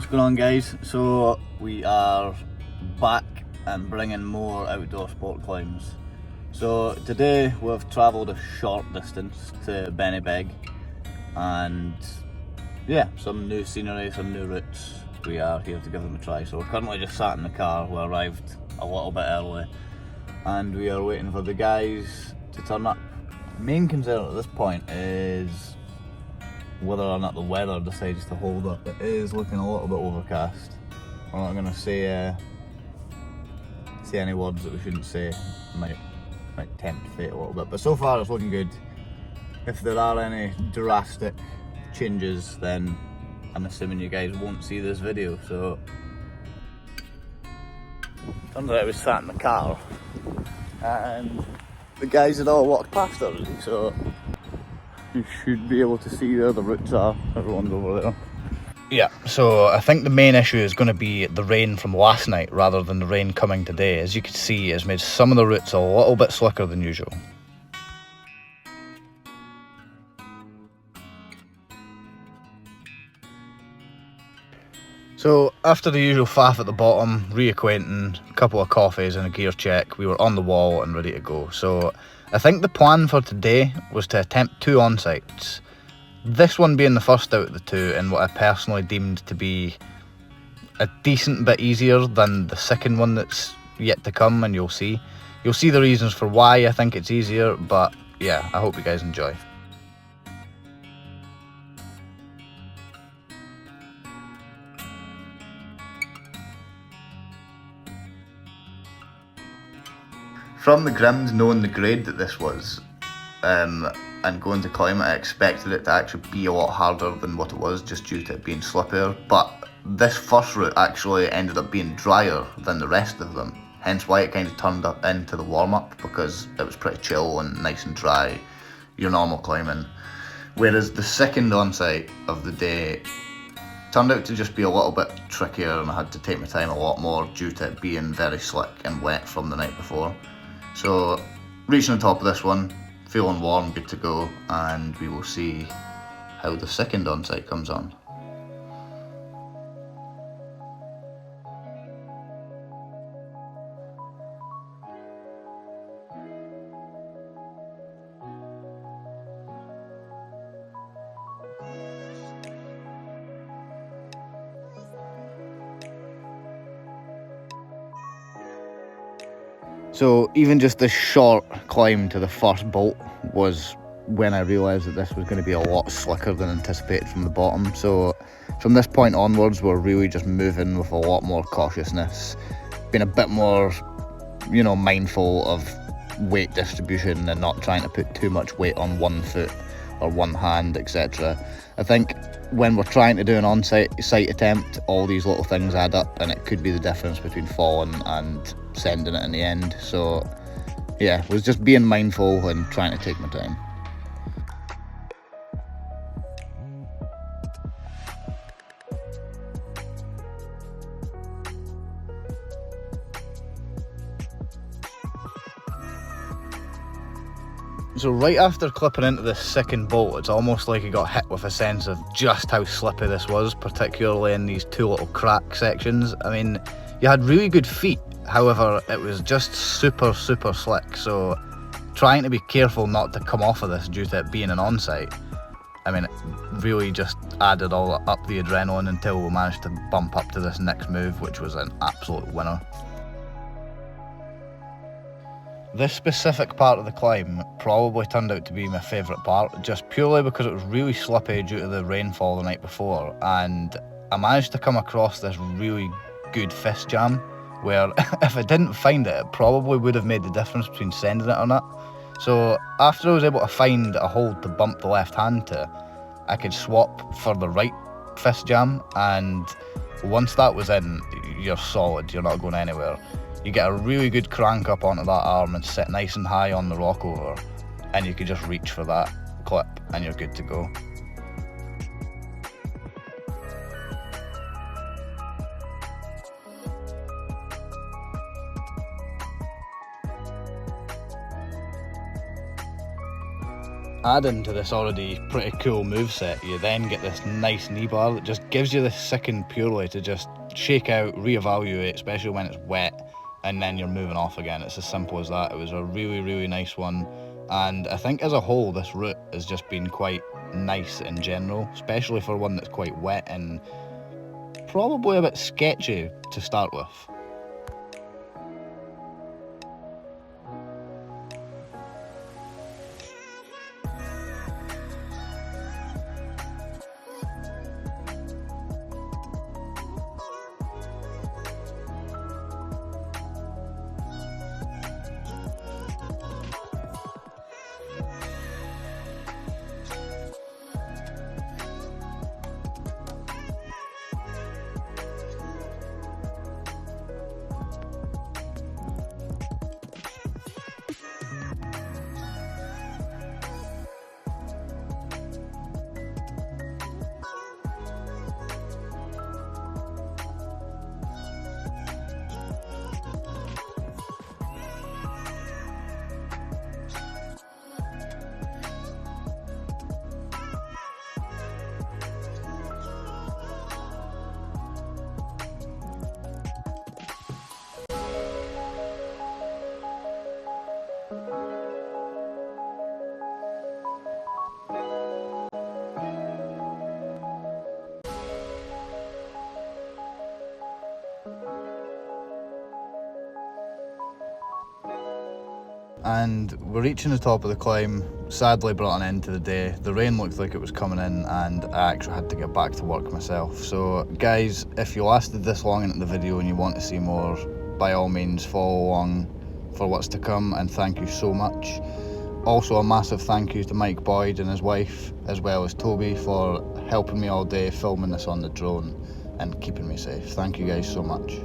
What's going on, guys? So we are back and bringing more outdoor sport climbs. So today we've travelled a short distance to Bennybeg, and yeah, some new scenery, some new routes. We are here to give them a try. So we're currently just sat in the car. We arrived a little bit early and we are waiting for the guys to turn up. Main concern at this point is whether or not the weather decides to hold up. It is looking a little bit overcast. We're not going to say any words that we shouldn't say. Might tempt fate a little bit, but so far it's looking good. If there are any drastic changes, then I'm assuming you guys won't see this video. So turns out I was sat in the car and the guys had all walked past already, so you should be able to see where the routes are. Everyone's over there. Yeah, so I think the main issue is going to be the rain from last night rather than the rain coming today. As you can see, it's made some of the routes a little bit slicker than usual. So after the usual faff at the bottom, reacquainting, a couple of coffees and a gear check, we were on the wall and ready to go. So I think the plan for today was to attempt 2 on-sites. This one being the first out of the 2 and what I personally deemed to be a decent bit easier than the second one that's yet to come, and you'll see. You'll see the reasons for why I think it's easier, but yeah, I hope you guys enjoy. From the ground, knowing the grade that this was, and going to climb it, I expected it to actually be a lot harder than what it was, just due to it being slippier. But this first route actually ended up being drier than the rest of them, hence why it kind of turned up into the warm-up, because it was pretty chill and nice and dry, your normal climbing. Whereas the second on-site of the day turned out to just be a little bit trickier, and I had to take my time a lot more due to it being very slick and wet from the night before. So reaching the top of this one, feeling warm, good to go, and we will see how the second on-site comes on. So even just this short climb to the first bolt was when I realised that this was going to be a lot slicker than anticipated from the bottom. So from this point onwards, we're really just moving with a lot more cautiousness, being a bit more, mindful of weight distribution and not trying to put too much weight on one foot or one hand, etc. I think when we're trying to do an on-site attempt, all these little things add up, and it could be the difference between falling and sending it in the end. So yeah, was just being mindful and trying to take my time. So right after clipping into this second bolt, it's almost like I got hit with a sense of just how slippy this was, particularly in these 2 little crack sections. I mean, you had really good feet, however, it was just super slick, so trying to be careful not to come off of this due to it being an on-site, I mean, it really just added all up the adrenaline until we managed to bump up to this next move, which was an absolute winner. This specific part of the climb probably turned out to be my favourite part, just purely because it was really slippy due to the rainfall the night before, and I managed to come across this really good fist jam, where if I didn't find it, it probably would have made the difference between sending it or not. So after I was able to find a hold to bump the left hand to, I could swap for the right fist jam, and once that was in, you're solid, you're not going anywhere. You get a really good crank up onto that arm and sit nice and high on the rock over, and you can just reach for that clip and you're good to go. Adding to this already pretty cool moveset, you then get this nice knee bar that just gives you this second purely to just shake out, reevaluate, especially when it's wet, and then you're moving off again. It's as simple as that. It was a really nice one, and I think as a whole this route has just been quite nice in general, especially for one that's quite wet and probably a bit sketchy to start with. And we're reaching the top of the climb. Sadly brought an end to the day. The rain looked like it was coming in and I actually had to get back to work myself. So guys, if you lasted this long into the video and you want to see more, by all means follow along for what's to come, and thank you so much. Also a massive thank you to Mike Boyd and his wife, as well as Toby, for helping me all day filming this on the drone and keeping me safe. Thank you guys so much.